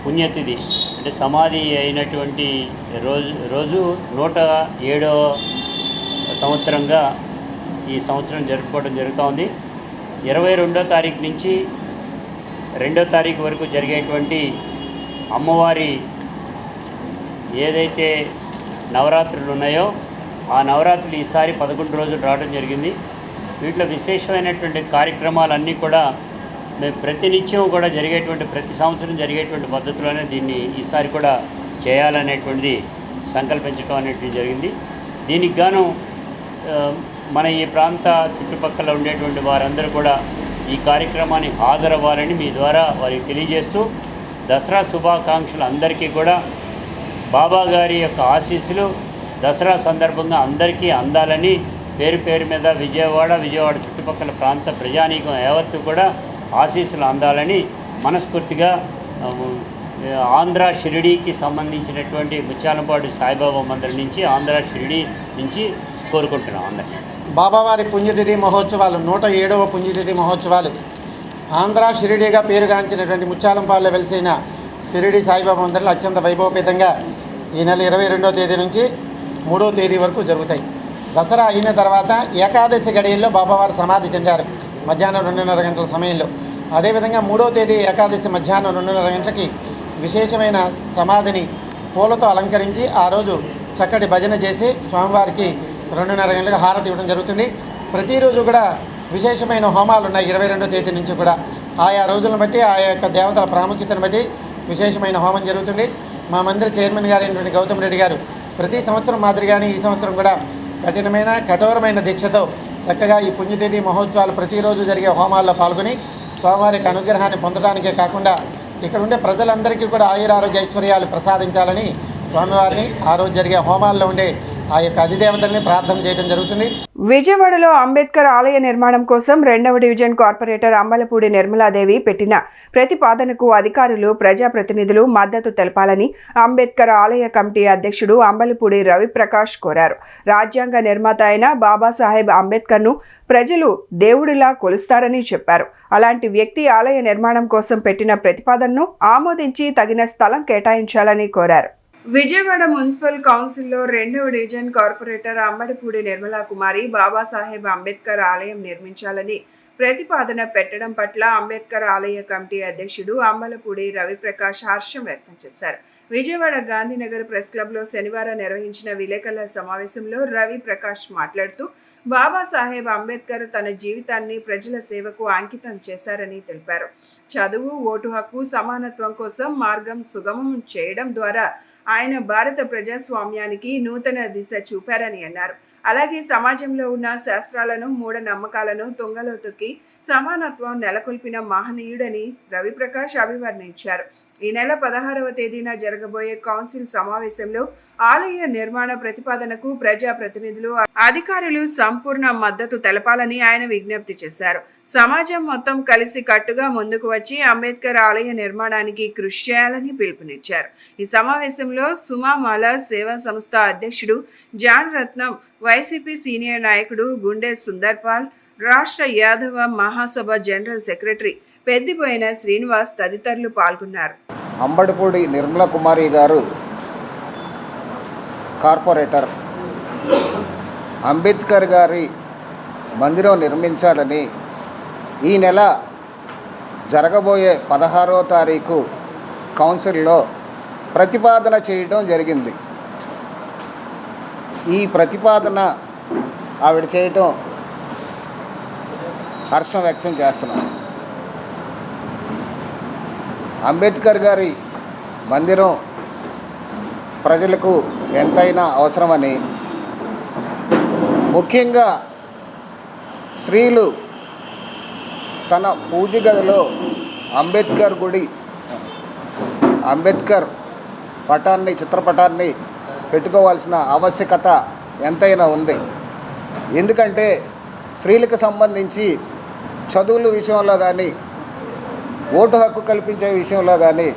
పుణ్యతిథి అంటే సమాధి అయినటువంటి రోజు 107వ సంవత్సరంగా ఈ సంవత్సరం జరుపుకోవడం జరుగుతోంది. 22వ తారీఖు నుంచి 2వ తారీఖు వరకు జరిగేటువంటి అమ్మవారి ఏదైతే నవరాత్రులు ఉన్నాయో ఆ నవరాత్రులు ఈసారి 11 రోజులు రావడం జరిగింది. వీటిలో విశేషమైనటువంటి కార్యక్రమాలన్నీ కూడా మేము ప్రతినిత్యం కూడా ప్రతి సంవత్సరం జరిగేటువంటి పద్ధతిలోనే దీన్ని ఈసారి కూడా చేయాలనేటువంటిది సంకల్పించడం అనేటువంటిది జరిగింది. దీనికి గాను మన ఈ ప్రాంత చుట్టుపక్కల ఉండేటువంటి వారందరూ కూడా ఈ కార్యక్రమాన్ని హాజరవ్వాలని మీ ద్వారా వారికి తెలియజేస్తూ, దసరా శుభాకాంక్షలు అందరికీ కూడా బాబా గారి యొక్క ఆశీస్సులు దసరా సందర్భంగా అందరికీ అందాలని, పేరు పేరు మీద విజయవాడ చుట్టుపక్కల ప్రాంత ప్రజానీకం యావత్తు కూడా ఆశీస్సులు అందాలని మనస్ఫూర్తిగా ఆంధ్ర షిరిడీకి సంబంధించినటువంటి ముత్యాలంపాడు సాయిబాబా మందిరం నుంచి, ఆంధ్ర షిరిడీ నుంచి కోరుకుంటున్నాం అందరినీ. బాబావారి పుణ్యతిథి మహోత్సవాలు 107వ పుణ్యతిథి మహోత్సవాలు ఆంధ్ర షిరిడీగా పేరుగాంచినటువంటి ముత్యాలంపాడులో వెలిసిన షిరిడి సాయిబాబా మందిరంలో అత్యంత వైభవపేతంగా ఈ నెల 22వ తేదీ నుంచి 3వ తేదీ వరకు జరుగుతాయి. దసరా అయిన తర్వాత ఏకాదశి గడియల్లో బాబావారు సమాధి చెందారు మధ్యాహ్నం 2:30 గంటల సమయంలో. అదేవిధంగా 3వ తేదీ ఏకాదశి మధ్యాహ్నం 2:30 గంటలకి విశేషమైన సమాధిని పూలతో అలంకరించి ఆ రోజు చక్కటి భజన చేసి స్వామివారికి 2:30 గంటలకు హారతి ఇవ్వడం జరుగుతుంది. ప్రతిరోజు కూడా విశేషమైన హోమాలు ఉన్నాయి. 22వ తేదీ నుంచి కూడా ఆయా రోజులను బట్టి ఆయా యొక్క దేవతల ప్రాముఖ్యతను బట్టి విశేషమైన హోమం జరుగుతుంది. మా మందిర చైర్మన్ గారైనటువంటి గౌతమ్ రెడ్డి గారు ప్రతి సంవత్సరం మాదిరిగానే ఈ సంవత్సరం కూడా కఠోరమైన దీక్షతో చక్కగా ఈ పుణ్యతిథి మహోత్సవాలు ప్రతిరోజు జరిగే హోమాల్లో పాల్గొని స్వామివారికి అనుగ్రహాన్ని పొందడానికే కాకుండా ఇక్కడ ఉండే ప్రజలందరికీ కూడా ఆయురారోగ్య ఐశ్వర్యాలు ప్రసాదించాలని స్వామివారిని ఆ రోజు జరిగే హోమాల్లో ఉండే ఆ యొక్క అధిదేవతల్ని ప్రార్థన చేయడం జరుగుతుంది. విజయవాడలో అంబేద్కర్ ఆలయ నిర్మాణం కోసం 2వ డివిజన్ కార్పొరేటర్ అంబలపూడి నిర్మలాదేవి పెట్టిన ప్రతిపాదనకు అధికారులు, ప్రజాప్రతినిధులు మద్దతు తెలపాలని అంబేద్కర్ ఆలయ కమిటీ అధ్యక్షుడు అంబలపూడి రవిప్రకాష్ కోరారు. రాజ్యాంగ నిర్మాత అయిన బాబాసాహెబ్ అంబేద్కర్ను ప్రజలు దేవుడిలా కొలుస్తారని చెప్పారు. అలాంటి వ్యక్తి ఆలయ నిర్మాణం కోసం పెట్టిన ప్రతిపాదనను ఆమోదించి తగిన స్థలం కేటాయించాలని కోరారు. విజయవాడ మున్సిపల్ కౌన్సిల్లో 2వ డివిజన్ కార్పొరేటర్ అంబడిపూడి నిర్మలా కుమారి బాబాసాహెబ్ అంబేద్కర్ ఆలయం నిర్మించాలని ప్రతిపాదన పెట్టడం పట్ల అంబేద్కర్ ఆలయ కమిటీ అధ్యక్షుడు అంబలపూడి రవిప్రకాష్ హర్షం వ్యక్తం చేశారు. విజయవాడ గాంధీనగర్ ప్రెస్ క్లబ్లో శనివారం నిర్వహించిన విలేకరుల సమావేశంలో రవిప్రకాష్ మాట్లాడుతూ బాబాసాహెబ్ అంబేద్కర్ తన జీవితాన్ని ప్రజల సేవకు అంకితం చేశారని తెలిపారు. చదువు, ఓటు హక్కు, సమానత్వం కోసం మార్గం సుగమం చేయడం ద్వారా ఆయన భారత ప్రజాస్వామ్యానికి నూతన దిశ చూపారని అన్నారు. అలాగే సమాజంలో ఉన్న శాస్త్రాలను, మూఢనమ్మకాలను తుంగలో తొక్కి సమానత్వం నెలకొల్పిన మహనీయుడని రవిప్రకాష్ అభివర్ణించారు. ఈ నెల 16వ తేదీన జరగబోయే కౌన్సిల్ సమావేశంలో ఆలయ నిర్మాణ ప్రతిపాదనకు ప్రజాప్రతినిధులు, అధికారులు సంపూర్ణ మద్దతు తెలపాలని ఆయన విజ్ఞప్తి చేశారు. సమాజం మొత్తం కలిసి కట్టుగా ముందుకు వచ్చి అంబేద్కర్ ఆలయ నిర్మాణానికి కృషి చేయాలని పిలుపునిచ్చారు. ఈ సమావేశంలో సుమామాల సేవా సంస్థ అధ్యక్షుడు జాన్ రత్నం, వైసీపీ సీనియర్ నాయకుడు గుండె సుందర్పాల్, రాష్ట్ర యాదవ మహాసభ జనరల్ సెక్రటరీ పెద్దిపోయిన శ్రీనివాస్ తదితరులు పాల్గొన్నారు. అంబడిపూడి నిర్మలా కుమారి గారు కార్పొరేటర్ అంబేద్కర్ గారి మందిరం నిర్మించాలని ఈ నెల జరగబోయే 16వ తారీఖు కౌన్సిల్లో ప్రతిపాదన చేయడం జరిగింది. ఈ ప్రతిపాదన ఆవిడ చేయటం హర్షం వ్యక్తం చేస్తున్నాను. అంబేద్కర్ గారి మందిరం ప్రజలకు ఎంతైనా అవసరమని, ముఖ్యంగా స్త్రీలు తన పూజ గదిలో అంబేద్కర్ చిత్రపటాన్ని పెట్టుకోవాల్సిన ఆవశ్యకత ఎంతైనా ఉంది. ఎందుకంటే స్త్రీలకు సంబంధించి చదువుల విషయంలో కానీ, ఓటు హక్కు కల్పించే విషయంలో కానీ,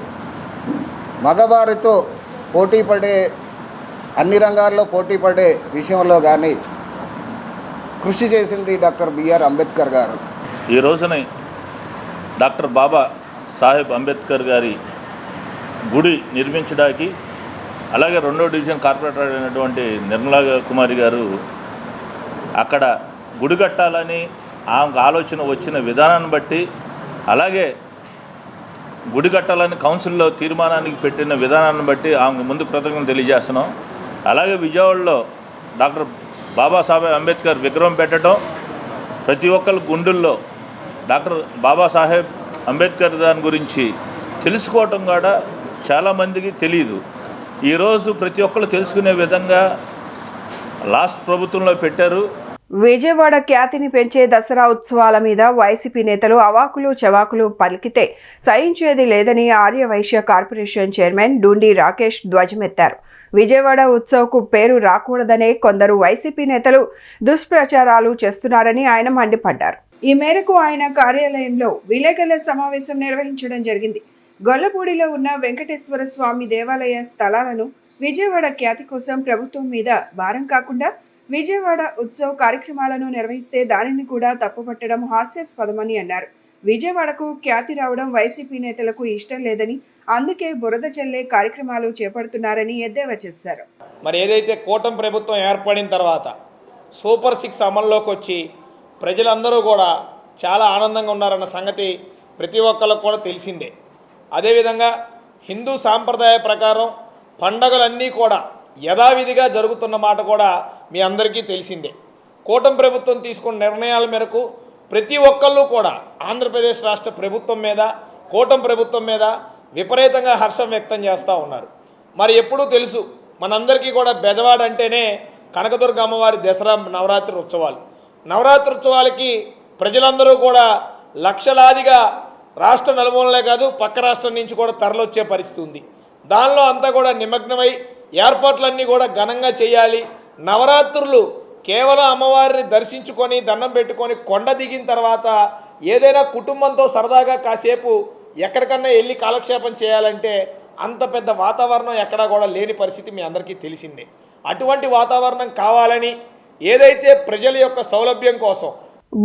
మగవారితో అన్ని రంగాల్లో పోటీ పడే విషయంలో కానీ కృషి చేసింది డాక్టర్ బిఆర్ అంబేద్కర్ గారు. ఈ రోజున డాక్టర్ బాబా సాహెబ్ అంబేద్కర్ గారి గుడి నిర్మించడానికి, అలాగే 2వ డివిజన్ కార్పొరేటర్ అయినటువంటి నిర్మలా కుమారి గారు అక్కడ గుడి కట్టాలని ఆమెకు ఆలోచన వచ్చిన విధానాన్ని బట్టి, అలాగే గుడి కట్టాలని కౌన్సిల్లో తీర్మానానికి పెట్టిన విధానాన్ని బట్టి ఆమెకు ముందు కృతజ్ఞతలు తెలియజేస్తున్నాం. అలాగే విజయవాడలో డాక్టర్ బాబాసాహెబ్ అంబేద్కర్ విగ్రహం పెట్టడం, ప్రతి ఒక్కరి గుండెల్లో డాక్టర్ బాబాసాహెబ్ అంబేద్కర్ దాని గురించి తెలుసుకోవటం కూడా చాలామందికి తెలియదు. ఈరోజు ప్రతి ఒక్కరు తెలుసుకునే విధంగా లాస్ట్ ప్రభుత్వంలో పెట్టారు. విజయవాడ ఖ్యాతిని పెంచే దసరా ఉత్సవాల మీద వైసీపీ నేతలు అవాకులు చవాకులు పలికితే సహించేది లేదని ఆర్యవైశ్య కార్పొరేషన్ చైర్మన్ డూండి రాకేష్ ధ్వజమెత్తారు. విజయవాడ ఉత్సవ్కు పేరు రాకూడదనే కొందరు వైసీపీ నేతలు దుష్ప్రచారాలు చేస్తున్నారని ఆయన మండిపడ్డారు. ఈ మేరకు ఆయన కార్యాలయంలో విలేకరుల సమావేశం నిర్వహించడం జరిగింది. గొల్లపూడిలో ఉన్న వెంకటేశ్వర స్వామి దేవాలయ స్థలాలను విజయవాడ ఖ్యాతి కోసం ప్రభుత్వం మీద భారం కాకుండా విజయవాడ ఉత్సవ్ కార్యక్రమాలను నిర్వహిస్తే దానిని కూడా తప్పుపట్టడం హాస్యాస్పదమని అన్నారు. విజయవాడకు ఖ్యాతి రావడం వైసీపీ నేతలకు ఇష్టం లేదని, అందుకే బురద చల్లే కార్యక్రమాలు చేపడుతున్నారని ఎద్దేవా చేశారు. మరి ఏదైతే కూటమి ప్రభుత్వం ఏర్పడిన తర్వాత సూపర్ 6 అమల్లోకి వచ్చి ప్రజలందరూ కూడా చాలా ఆనందంగా ఉన్నారన్న సంగతి ప్రతి ఒక్కరికి కూడా తెలిసిందే. అదేవిధంగా హిందూ సాంప్రదాయ ప్రకారం పండగలన్నీ కూడా యథావిధిగా జరుగుతున్న మాట కూడా మీ అందరికీ తెలిసిందే. కూటమి ప్రభుత్వం తీసుకున్న నిర్ణయాల మేరకు ప్రతి ఒక్కళ్ళు కూడా ఆంధ్రప్రదేశ్ రాష్ట్ర ప్రభుత్వం మీద, కూటమి ప్రభుత్వం మీద విపరీతంగా హర్షం వ్యక్తం చేస్తూ ఉన్నారు. మరి ఎప్పుడూ తెలుసు మనందరికీ కూడా బెజవాడ అంటేనే కనకదుర్గ అమ్మవారి దసరా నవరాత్రి ఉత్సవాలు. నవరాత్రి ఉత్సవాలకి ప్రజలందరూ కూడా లక్షలాదిగా రాష్ట్ర నలుమూలలే కాదు పక్క రాష్ట్రం నుంచి కూడా తరలొచ్చే పరిస్థితి ఉంది. దానిలో అంతా కూడా నిమగ్నమై ఏర్పాట్లన్నీ కూడా ఘనంగా చేయాలి. నవరాత్రులు కేవలం అమ్మవారిని దర్శించుకొని దండం పెట్టుకొని కొండ దిగిన తర్వాత ఏదైనా కుటుంబంతో సరదాగా కాసేపు ఎక్కడికన్నా వెళ్ళి కాలక్షేపం చేయాలంటే అంత పెద్ద వాతావరణం ఎక్కడా కూడా లేని పరిస్థితి మీ అందరికీ తెలిసిందే. అటువంటి వాతావరణం కావాలని ఏదైతే ప్రజల యొక్క సౌలభ్యం కోసం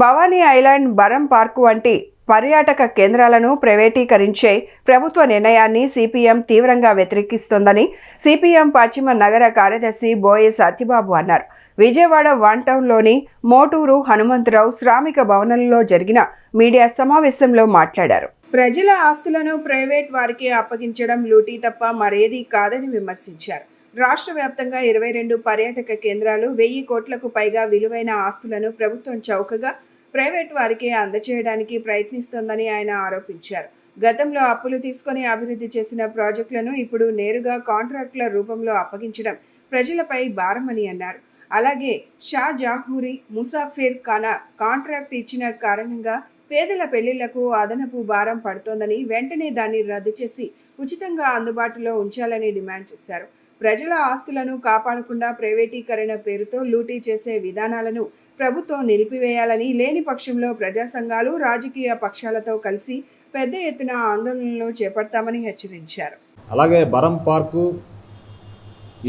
భవానీ ఐలాండ్, బరం పార్కు వంటి పర్యాటక కేంద్రాలను ప్రైవేటీకరించే ప్రభుత్వ నిర్ణయాన్ని సిపిఎం తీవ్రంగా వ్యతిరేకిస్తోందని సిపిఎం పశ్చిమ నగర కార్యదర్శి బోయే సత్యబాబు అన్నారు. విజయవాడ వన్ టౌన్లోని మోటూరు హనుమంతరావు శ్రామిక భవనంలో జరిగిన మీడియా సమావేశంలో మాట్లాడారు. ప్రజల ఆస్తులను ప్రైవేట్ వారికి అప్పగించడం లూటీ తప్ప మరేదీ కాదని విమర్శించారు. రాష్ట్ర వ్యాప్తంగా 22 పర్యాటక కేంద్రాలు 1000 కోట్లకు పైగా విలువైన ఆస్తులను ప్రభుత్వం చౌకగా ప్రైవేట్ వారికి అందజేయడానికి ప్రయత్నిస్తోందని ఆయన ఆరోపించారు. గతంలో అప్పులు తీసుకొని అభివృద్ధి చేసిన ప్రాజెక్టులను ఇప్పుడు నేరుగా కాంట్రాక్టుల రూపంలో అప్పగించడం ప్రజలపై భారమని అన్నారు. అలాగే షా జహూరీ ముసాఫిర్ ఖానా కాంట్రాక్ట్ ఇచ్చిన కారణంగా పేదల పెళ్లిళ్లకు అదనపు భారం పడుతోందని, వెంటనే దాన్ని రద్దు చేసి ఉచితంగా అందుబాటులో ఉంచాలని డిమాండ్ చేశారు. ప్రజల ఆస్తులను కాపాడకుండా ప్రైవేటీకరణ పేరుతో లూటీ చేసే విధానాలను ప్రభుత్వం నిలిపివేయాలని, లేని పక్షంలో ప్రజా సంఘాలు, రాజకీయ పక్షాలతో కలిసి పెద్ద ఎత్తున ఆందోళనలు చేపడతామని హెచ్చరించారు. అలాగే బరం పార్కు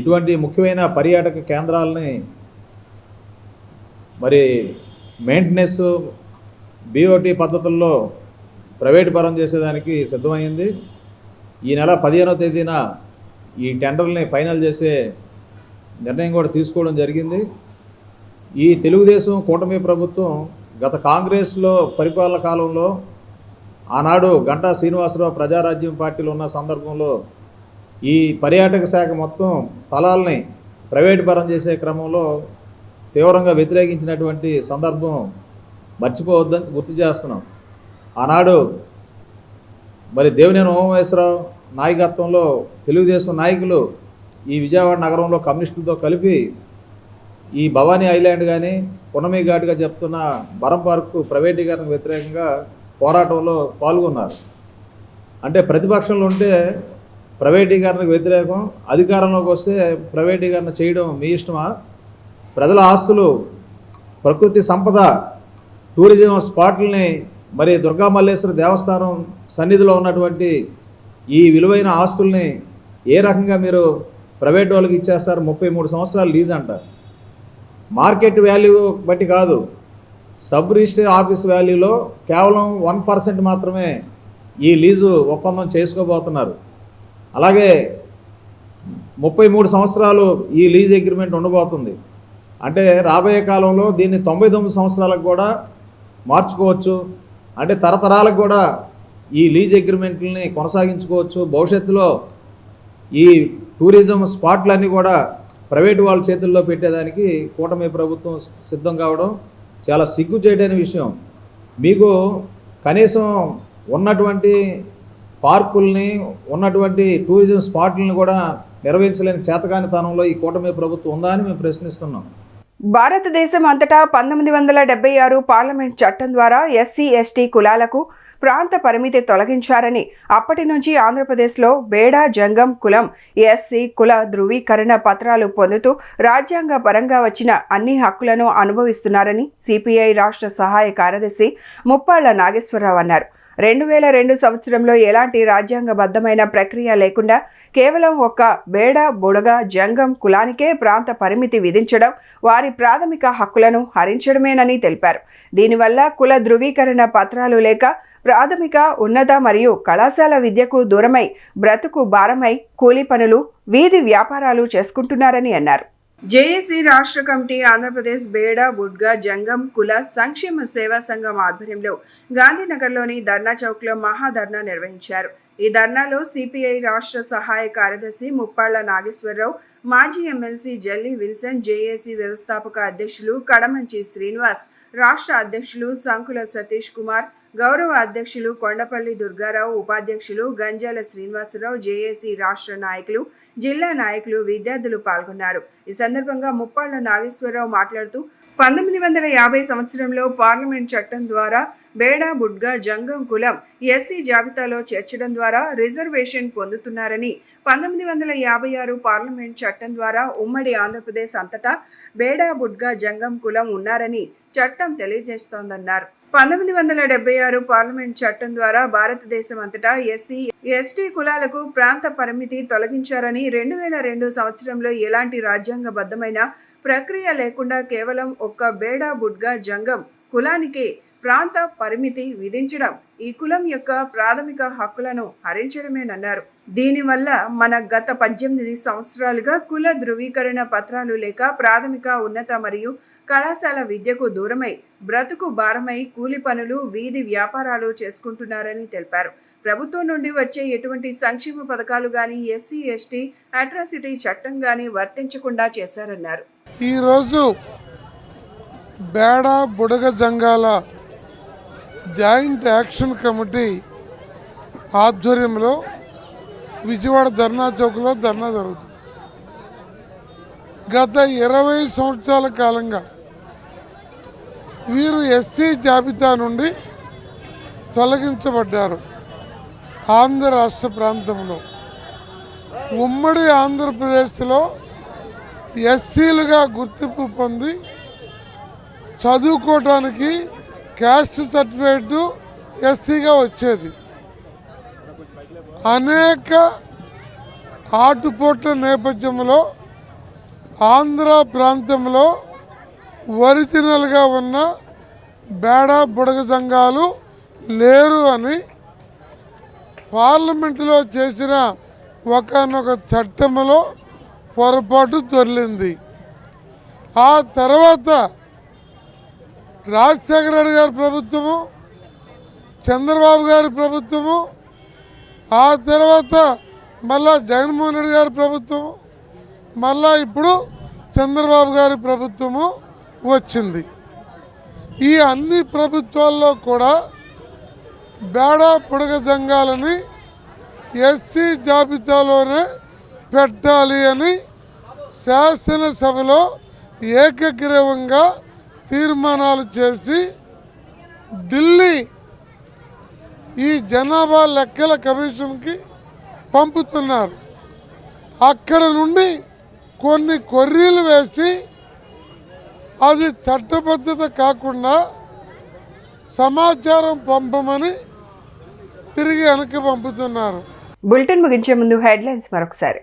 ఇటువంటి ముఖ్యమైన పర్యాటక కేంద్రాలని మరి మెయింటెనెన్స్ బీఓటీ పద్ధతుల్లో ప్రైవేట్ పరం చేసేదానికి సిద్ధమైంది. ఈ నెల 15వ తేదీన ఈ టెండర్ని ఫైనల్ చేసే నిర్ణయం కూడా తీసుకోవడం జరిగింది. ఈ తెలుగుదేశం కూటమి ప్రభుత్వం గత కాంగ్రెస్లో పరిపాలన కాలంలో ఆనాడు గంటా శ్రీనివాసరావు ప్రజారాజ్యం పార్టీలో ఉన్న సందర్భంలో ఈ పర్యాటక శాఖ మొత్తం స్థలాల్ని ప్రైవేట్ పరం చేసే క్రమంలో తీవ్రంగా వ్యతిరేకించినటువంటి సందర్భం మర్చిపోవద్దని గుర్తు చేస్తున్నాం. ఆనాడు మరి దేవినేని ఉమామహేశ్వరరావు నాయకత్వంలో తెలుగుదేశం నాయకులు ఈ విజయవాడ నగరంలో కమ్యూనిస్టులతో కలిపి ఈ భవానీ ఐలాండ్ కానీ పున్నమి ఘాట్గా చెప్తున్న బరం పార్కు ప్రైవేటీకరణకు వ్యతిరేకంగా పోరాటంలో పాల్గొన్నారు. అంటే ప్రతిపక్షంలో ఉంటే ప్రైవేటీకరణకు వ్యతిరేకం, అధికారంలోకి వస్తే ప్రైవేటీకరణ చేయడం మీ ఇష్టమా? ప్రజల ఆస్తులు, ప్రకృతి సంపద, టూరిజం స్పాట్లని, మరి దుర్గా మల్లేశ్వర దేవస్థానం సన్నిధిలో ఉన్నటువంటి ఈ విలువైన ఆస్తుల్ని ఏ రకంగా మీరు ప్రైవేట్ వాళ్ళకి ఇచ్చేస్తారు? 33 సంవత్సరాలు లీజ్ అంటారు. మార్కెట్ వాల్యూ బట్టి కాదు, సబ్ రిజిస్టర్ ఆఫీస్ వాల్యూలో కేవలం 1% మాత్రమే ఈ లీజు ఒప్పందం చేసుకోబోతున్నారు. అలాగే 33 సంవత్సరాలు ఈ లీజ్ అగ్రిమెంట్ ఉండబోతుంది. అంటే రాబోయే కాలంలో దీన్ని 99 సంవత్సరాలకు కూడా మార్చుకోవచ్చు. అంటే తరతరాలకు కూడా ఈ లీజ్ అగ్రిమెంట్లని కొనసాగించుకోవచ్చు. భవిష్యత్తులో ఈ టూరిజం స్పాట్లన్నీ కూడా ప్రైవేటు వాళ్ళ చేతుల్లో పెట్టేదానికి కూటమి ప్రభుత్వం సిద్ధం కావడం చాలా సిగ్గు చేయడైన విషయం. మీకు కనీసం ఉన్నటువంటి పార్కుల్ని, ఉన్నటువంటి టూరిజం స్పాట్లని కూడా నిర్వహించలేని చేతకానితనంలో ఈ కూటమి ప్రభుత్వం ఉందా అని మేము ప్రశ్నిస్తున్నాం. భారతదేశం అంతటా 1976 పార్లమెంట్ చట్టం ద్వారా ఎస్సీ ఎస్టీ కులాలకు ప్రాంత పరిమితి తొలగించారని, అప్పటి నుంచి ఆంధ్రప్రదేశ్లో బేడా జంగం కులం ఎస్సీ కుల ధృవీకరణ పత్రాలు పొందుతూ రాజ్యాంగ పరంగా వచ్చిన అన్ని హక్కులను అనుభవిస్తున్నారని సిపిఐ రాష్ట్ర సహాయ కార్యదర్శి ముప్పాళ్ల నాగేశ్వరరావు అన్నారు. 2002 సంవత్సరంలో ఎలాంటి రాజ్యాంగబద్ధమైన ప్రక్రియ లేకుండా కేవలం ఒక్క బేడ, బుడగ, జంగం కులానికే ప్రాంత పరిమితి విధించడం వారి ప్రాథమిక హక్కులను హరించడమేనని తెలిపారు. దీనివల్ల కుల ధృవీకరణ పత్రాలు లేక ప్రాథమిక, ఉన్నత మరియు కళాశాల విద్యకు దూరమై బ్రతుకు భారమై కూలీ పనులు, వీధి వ్యాపారాలు చేసుకుంటున్నారని అన్నారు. జేఏసీ రాష్ట్ర కమిటీ ఆంధ్రప్రదేశ్ బేడ, బుడ్గా, జంగం కుల సంక్షేమ సేవా సంఘం ఆధ్వర్యంలో గాంధీనగర్లోని ధర్నా చౌక్లో మహాధర్నా నిర్వహించారు. ఈ ధర్నాలో సిపిఐ రాష్ట్ర సహాయ కార్యదర్శి ముప్పాళ్ల నాగేశ్వరరావు, మాజీ ఎమ్మెల్సీ జల్లి విల్సన్, జేఏసీ వ్యవస్థాపక అధ్యక్షులు కడమంచి శ్రీనివాస్, రాష్ట్ర అధ్యక్షులు సంకుల సతీష్ కుమార్, గౌరవ అధ్యక్షులు కొండపల్లి దుర్గారావు, ఉపాధ్యక్షులు గంజాల శ్రీనివాసరావు, జేఏసీ రాష్ట్ర నాయకులు, జిల్లా నాయకులు, విద్యార్థులు పాల్గొన్నారు. ఈ సందర్భంగా ముప్పాళ్ల నాగేశ్వరరావు మాట్లాడుతూ 1950 సంవత్సరంలో పార్లమెంట్ చట్టం ద్వారా బేడా బుడ్గా జంగం కులం ఎస్సీ జాబితాలో చేర్చడం ద్వారా రిజర్వేషన్ పొందుతున్నారని 1956 పార్లమెంట్ చట్టం ద్వారా ఉమ్మడి ఆంధ్రప్రదేశ్ అంతటా బేడా బుడ్గా జంగం కులం ఉన్నారని చట్టం తెలియజేస్తోందన్నారు. 1976 పార్లమెంట్ చట్టం ద్వారా భారతదేశం అంతటా ఎస్సీ ఎస్టీ కులాలకు ప్రాంత పరిమితి తొలగించారని 2002 సంవత్సరంలో ఎలాంటి రాజ్యాంగబద్ధమైన ప్రక్రియ లేకుండా కేవలం ఒక్క బేడా బుడ్గా జంగం కులానికి ప్రాంత పరిమితి విధించడం ఈ కులం యొక్క ప్రాథమిక హక్కులను హరించడమేనన్నారు. దీనివల్ల మన గత 18 సంవత్సరాలుగా కుల ధృవీకరణ పత్రాలు లేక ప్రాథమిక ఉన్నత మరియు కళాశాల విద్యకు దూరమై బ్రతుకు భారమై కూలి పనులు వీధి వ్యాపారాలు చేసుకుంటున్నారని తెలిపారు. ప్రభుత్వం నుండి వచ్చే ఎటువంటి సంక్షేమ పథకాలు గాని ఎస్సీ ఎస్టీ అట్రాసిటీ చట్టం గాని వర్తించకుండా చేశారన్నారు. ఈరోజు బేడా బుడగ జంగాల జాయింట్ యాక్షన్ కమిటీ ఆధ్వర్యంలో విజయవాడ ధర్నా చౌక్లో ధర్నా జరుగుతుంది. గత 20 సంవత్సరాల కాలంగా వీరు ఎస్సీ జాబితా నుండి తొలగించబడ్డారు. ఆంధ్ర రాష్ట్ర ప్రాంతంలో ఉమ్మడి ఆంధ్రప్రదేశ్లో ఎస్సీలుగా గుర్తింపు పొంది చదువుకోవటానికి క్యాస్ట్ సర్టిఫికేట్ ఎస్సీగా వచ్చేది. అనేక ఆటుపోట్ల నేపథ్యంలో ఆంధ్ర ప్రాంతంలో ఒరిజినల్గా ఉన్న బేడా బుడగ సంఘాలు లేరు అని పార్లమెంటులో చేసిన ఒకానొక చట్టంలో పొరపాటు దొర్లింది. ఆ తర్వాత రాజశేఖర రెడ్డి గారి ప్రభుత్వము, చంద్రబాబు గారి ప్రభుత్వము, ఆ తర్వాత మళ్ళా జగన్మోహన్ రెడ్డి గారి ప్రభుత్వము, మళ్ళా ఇప్పుడు చంద్రబాబు గారి ప్రభుత్వము వచ్చింది. ఈ అన్ని ప్రభుత్వాల్లో కూడా బేడా బుడగ సంఘాలని ఎస్సీ జాబితాలోనే పెట్టాలి అని శాసనసభలో ఏకగ్రీవంగా తీర్మానాలు చేసి ఢిల్లీ ఈ జనాభా లెక్కల కమిషన్కి పంపుతున్నారు. అక్కడ నుండి కొన్ని కొర్రీలు వేసి అది చట్టబద్ధత కాకుండా సమాచారం పంపమని తిరిగి వెనక్కి పంపుతున్నారు. బులెటిన్ ముగించే ముందు హెడ్లైన్స్ మరొకసారి.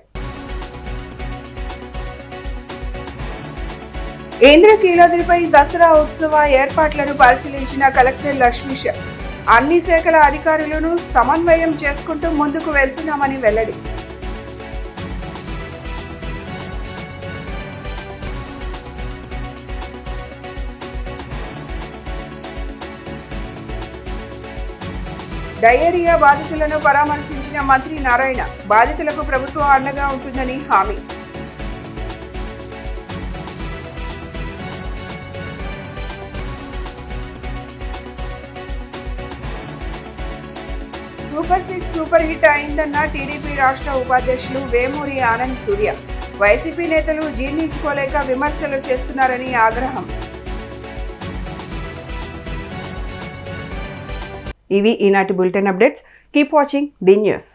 ఇంద్రకీలాద్రిపై దసరా ఉత్సవ ఏర్పాట్లను పరిశీలించిన కలెక్టర్ లక్ష్మీష. అన్ని శాఖల అధికారులను సమన్వయం చేసుకుంటూ ముందుకు వెళ్తున్నామని వెల్లడి. డయేరియా బాధితులను పరామర్శించిన మంత్రి నారాయణ. బాధితులకు ప్రభుత్వం అండగా ఉంటుందని హామీ. సూపర్ 6 సూపర్ హిట్ అయిందన్న టీడీపీ రాష్ట్ర ఉపాధ్యక్షులు వేమూరి ఆనంద్ సూర్య. వైసీపీ నేతలు జీర్ణించుకోలేక విమర్శలు చేస్తున్నారని ఆగ్రహం. ఇవి ఈనాటి bulletin updates. Keep watching D news.